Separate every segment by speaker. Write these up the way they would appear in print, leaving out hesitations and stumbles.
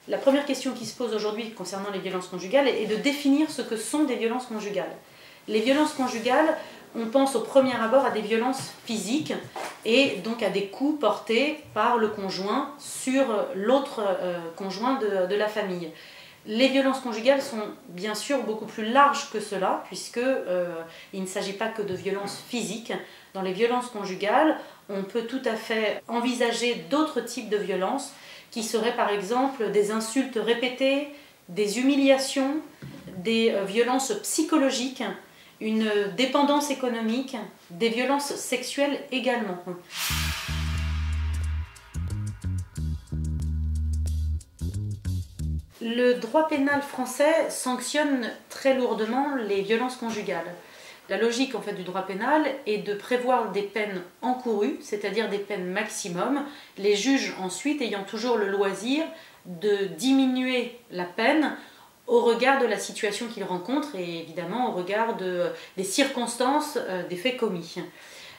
Speaker 1: La première question qui se pose aujourd'hui concernant les violences conjugales est de définir ce que sont des violences conjugales. Les violences conjugales, on pense au premier abord à des violences physiques et donc à des coups portés par le conjoint sur l'autre conjoint de la famille. Les violences conjugales sont bien sûr beaucoup plus larges que cela, puisqu'il ne s'agit pas que de violences physiques. Dans les violences conjugales, on peut tout à fait envisager d'autres types de violences qui seraient par exemple des insultes répétées, des humiliations, des violences psychologiques, une dépendance économique, des violences sexuelles également. Le droit pénal français sanctionne très lourdement les violences conjugales. La logique en fait, du droit pénal est de prévoir des peines encourues, c'est-à-dire des peines maximum, les juges ensuite ayant toujours le loisir de diminuer la peine au regard de la situation qu'ils rencontrent et évidemment au regard des circonstances des faits commis.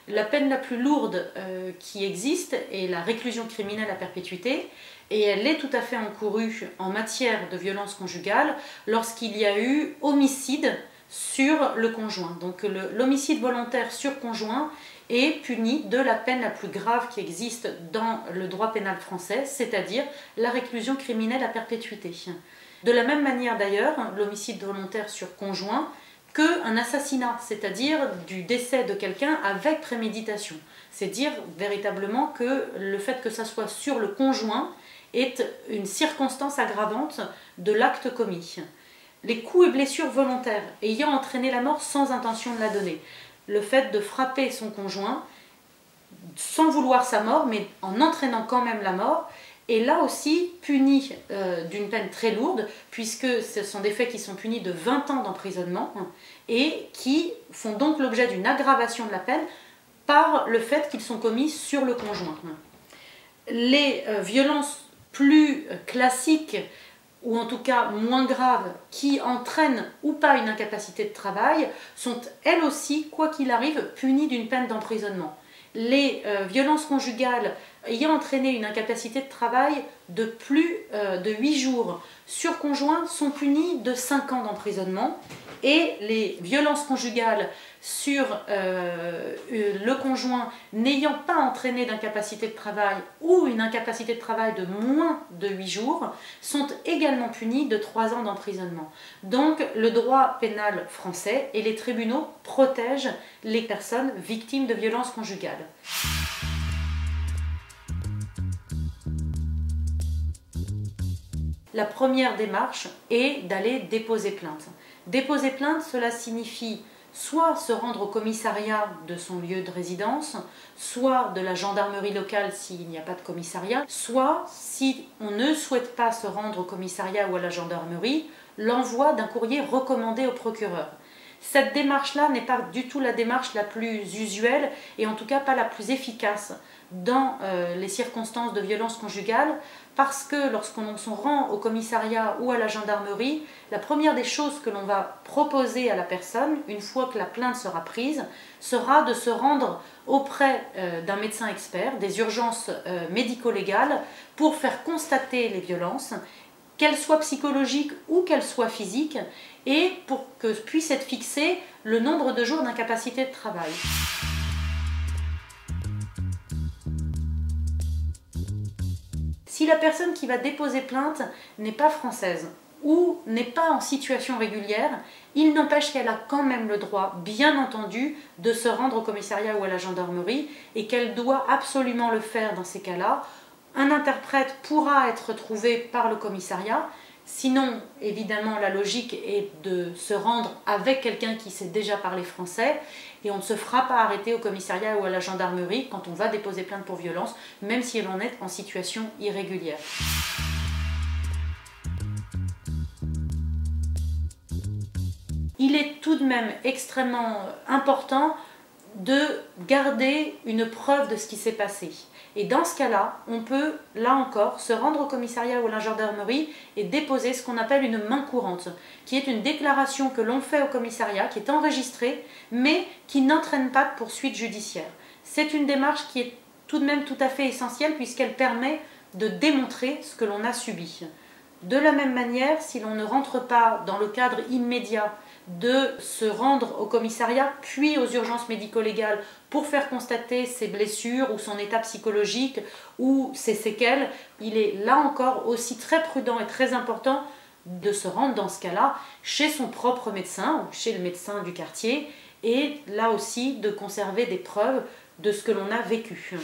Speaker 1: La peine la plus lourde qui existe est la réclusion criminelle à perpétuité, et elle est tout à fait encourue en matière de violence conjugale lorsqu'il y a eu homicide sur le conjoint. Donc l'homicide volontaire sur conjoint est puni de la peine la plus grave qui existe dans le droit pénal français, c'est-à-dire la réclusion criminelle à perpétuité. De la même manière d'ailleurs, l'homicide volontaire sur conjoint qu'un assassinat, c'est-à-dire du décès de quelqu'un avec préméditation. C'est dire véritablement que le fait que ça soit sur le conjoint est une circonstance aggravante de l'acte commis. Les coups et blessures volontaires ayant entraîné la mort sans intention de la donner. Le fait de frapper son conjoint sans vouloir sa mort, mais en entraînant quand même la mort, est là aussi puni d'une peine très lourde, puisque ce sont des faits qui sont punis de 20 ans d'emprisonnement et qui font donc l'objet d'une aggravation de la peine par le fait qu'ils sont commis sur le conjoint. Les violences plus classiques, ou en tout cas moins graves, qui entraînent ou pas une incapacité de travail, sont elles aussi, quoi qu'il arrive, punies d'une peine d'emprisonnement. Les violences conjugales ayant entraîné une incapacité de travail de plus de 8 jours sur conjoint sont punies de 5 ans d'emprisonnement, et les violences conjugales sur le conjoint n'ayant pas entraîné d'incapacité de travail ou une incapacité de travail de moins de 8 jours sont également punies de 3 ans d'emprisonnement. Donc le droit pénal français et les tribunaux protègent les personnes victimes de violences conjugales. La première démarche est d'aller déposer plainte. Déposer plainte, cela signifie soit se rendre au commissariat de son lieu de résidence, soit de la gendarmerie locale s'il n'y a pas de commissariat, soit, si on ne souhaite pas se rendre au commissariat ou à la gendarmerie, l'envoi d'un courrier recommandé au procureur. Cette démarche-là n'est pas du tout la démarche la plus usuelle et en tout cas pas la plus efficace dans les circonstances de violence conjugale, parce que lorsqu'on se rend au commissariat ou à la gendarmerie, la première des choses que l'on va proposer à la personne, une fois que la plainte sera prise, sera de se rendre auprès d'un médecin expert, des urgences médico-légales, pour faire constater les violences, qu'elles soient psychologiques ou qu'elles soient physiques, et pour que puisse être fixé le nombre de jours d'incapacité de travail. Si la personne qui va déposer plainte n'est pas française ou n'est pas en situation régulière, il n'empêche qu'elle a quand même le droit, bien entendu, de se rendre au commissariat ou à la gendarmerie, et qu'elle doit absolument le faire dans ces cas-là. Un interprète pourra être trouvé par le commissariat. Sinon, évidemment, la logique est de se rendre avec quelqu'un qui sait déjà parler français, et on ne se fera pas arrêter au commissariat ou à la gendarmerie quand on va déposer plainte pour violence, même si l'on est en situation irrégulière. Il est tout de même extrêmement important de garder une preuve de ce qui s'est passé. Et dans ce cas-là, on peut, là encore, se rendre au commissariat ou à la gendarmerie et déposer ce qu'on appelle une main courante, qui est une déclaration que l'on fait au commissariat, qui est enregistrée, mais qui n'entraîne pas de poursuite judiciaire. C'est une démarche qui est tout de même tout à fait essentielle, puisqu'elle permet de démontrer ce que l'on a subi. De la même manière, si l'on ne rentre pas dans le cadre immédiat de se rendre au commissariat puis aux urgences médico-légales pour faire constater ses blessures ou son état psychologique ou ses séquelles, il est là encore aussi très prudent et très important de se rendre dans ce cas-là chez son propre médecin ou chez le médecin du quartier et là aussi de conserver des preuves de ce que l'on a vécu.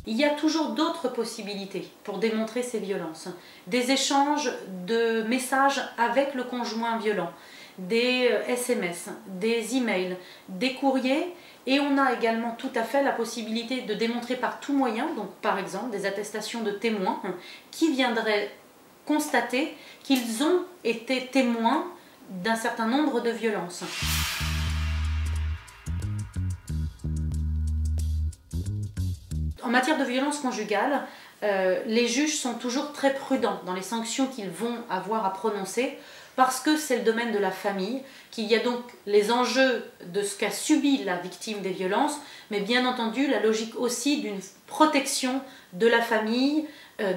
Speaker 1: Il y a toujours d'autres possibilités pour démontrer ces violences. Des échanges de messages avec le conjoint violent, des SMS, des emails, des courriers, et on a également tout à fait la possibilité de démontrer par tout moyen, donc par exemple des attestations de témoins qui viendraient constater qu'ils ont été témoins d'un certain nombre de violences. En matière de violence conjugale, les juges sont toujours très prudents dans les sanctions qu'ils vont avoir à prononcer parce que c'est le domaine de la famille, qu'il y a donc les enjeux de ce qu'a subi la victime des violences, mais bien entendu la logique aussi d'une protection de la famille,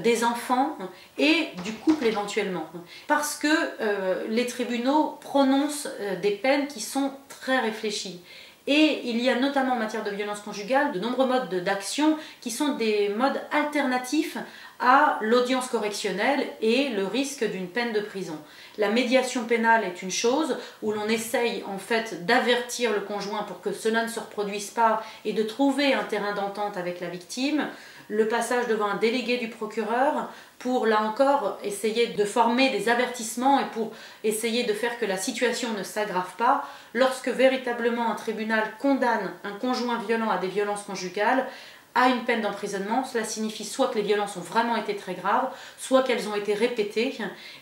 Speaker 1: des enfants et du couple éventuellement. Parce que les tribunaux prononcent des peines qui sont très réfléchies. Et il y a notamment en matière de violence conjugale de nombreux modes d'action qui sont des modes alternatifs à l'audience correctionnelle et le risque d'une peine de prison. La médiation pénale est une chose où l'on essaye en fait d'avertir le conjoint pour que cela ne se reproduise pas et de trouver un terrain d'entente avec la victime. Le passage devant un délégué du procureur pour, là encore, essayer de former des avertissements et pour essayer de faire que la situation ne s'aggrave pas. Lorsque véritablement un tribunal condamne un conjoint violent à des violences conjugales, à une peine d'emprisonnement, cela signifie soit que les violences ont vraiment été très graves, soit qu'elles ont été répétées,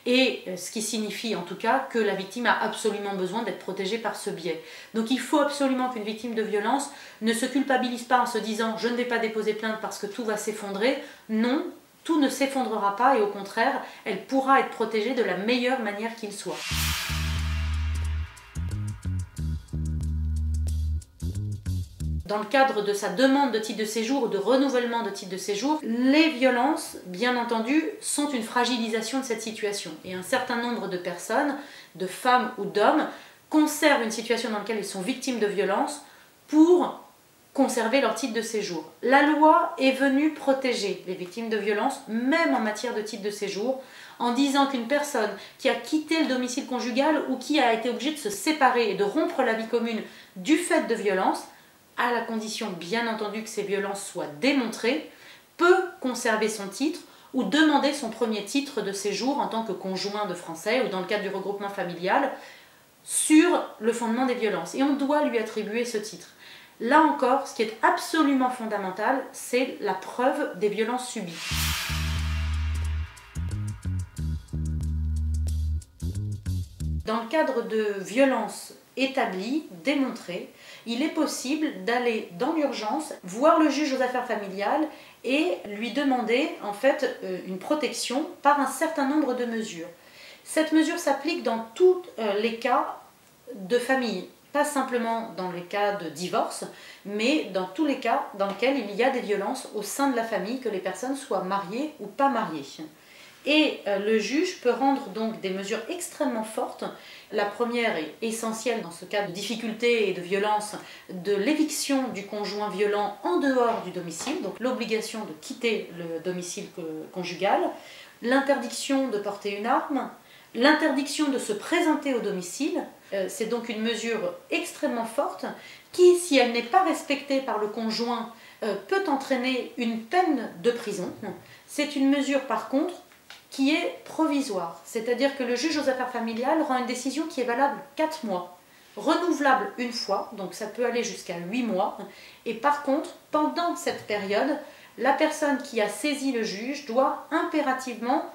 Speaker 1: et ce qui signifie en tout cas que la victime a absolument besoin d'être protégée par ce biais. Donc il faut absolument qu'une victime de violence ne se culpabilise pas en se disant « je ne vais pas déposer plainte parce que tout va s'effondrer ». Non, tout ne s'effondrera pas et au contraire, elle pourra être protégée de la meilleure manière qu'il soit. Dans le cadre de sa demande de titre de séjour ou de renouvellement de titre de séjour, les violences, bien entendu, sont une fragilisation de cette situation. Et un certain nombre de personnes, de femmes ou d'hommes, conservent une situation dans laquelle ils sont victimes de violences pour conserver leur titre de séjour. La loi est venue protéger les victimes de violences, même en matière de titre de séjour, en disant qu'une personne qui a quitté le domicile conjugal ou qui a été obligée de se séparer et de rompre la vie commune du fait de violences, à la condition bien entendu que ces violences soient démontrées, peut conserver son titre ou demander son premier titre de séjour en tant que conjoint de Français ou dans le cadre du regroupement familial sur le fondement des violences. Et on doit lui attribuer ce titre. Là encore, ce qui est absolument fondamental, c'est la preuve des violences subies. Dans le cadre de violences établies, démontrées, il est possible d'aller dans l'urgence, voir le juge aux affaires familiales et lui demander en fait une protection par un certain nombre de mesures. Cette mesure s'applique dans tous les cas de famille, pas simplement dans les cas de divorce, mais dans tous les cas dans lesquels il y a des violences au sein de la famille, que les personnes soient mariées ou pas mariées. Et le juge peut rendre donc des mesures extrêmement fortes. La première est essentielle dans ce cas de difficulté et de violence, de l'éviction du conjoint violent en dehors du domicile, donc l'obligation de quitter le domicile conjugal, l'interdiction de porter une arme, l'interdiction de se présenter au domicile. C'est donc une mesure extrêmement forte qui, si elle n'est pas respectée par le conjoint, peut entraîner une peine de prison. C'est une mesure par contre qui est provisoire, c'est-à-dire que le juge aux affaires familiales rend une décision qui est valable 4 mois, renouvelable une fois, donc ça peut aller jusqu'à 8 mois, et par contre, pendant cette période, la personne qui a saisi le juge doit impérativement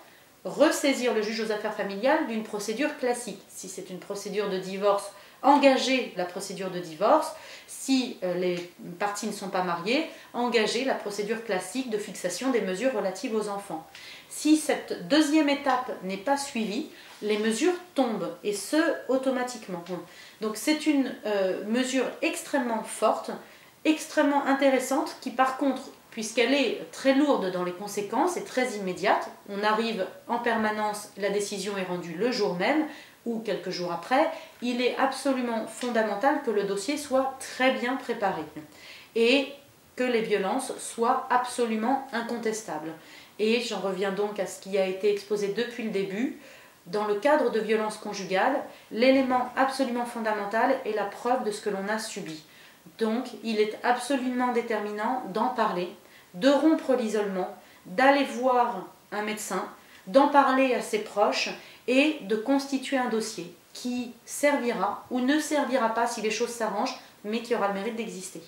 Speaker 1: ressaisir le juge aux affaires familiales d'une procédure classique. Si c'est une procédure de divorce, engager la procédure de divorce. Si les parties ne sont pas mariées, engager la procédure classique de fixation des mesures relatives aux enfants. Si cette deuxième étape n'est pas suivie, les mesures tombent, et ce, automatiquement. Donc c'est une mesure extrêmement forte, extrêmement intéressante, qui par contre puisqu'elle est très lourde dans les conséquences et très immédiate. On arrive en permanence, la décision est rendue le jour même ou quelques jours après. Il est absolument fondamental que le dossier soit très bien préparé et que les violences soient absolument incontestables. Et j'en reviens donc à ce qui a été exposé depuis le début. Dans le cadre de violences conjugales, l'élément absolument fondamental est la preuve de ce que l'on a subi. Donc, il est absolument déterminant d'en parler, de rompre l'isolement, d'aller voir un médecin, d'en parler à ses proches et de constituer un dossier qui servira ou ne servira pas si les choses s'arrangent, mais qui aura le mérite d'exister.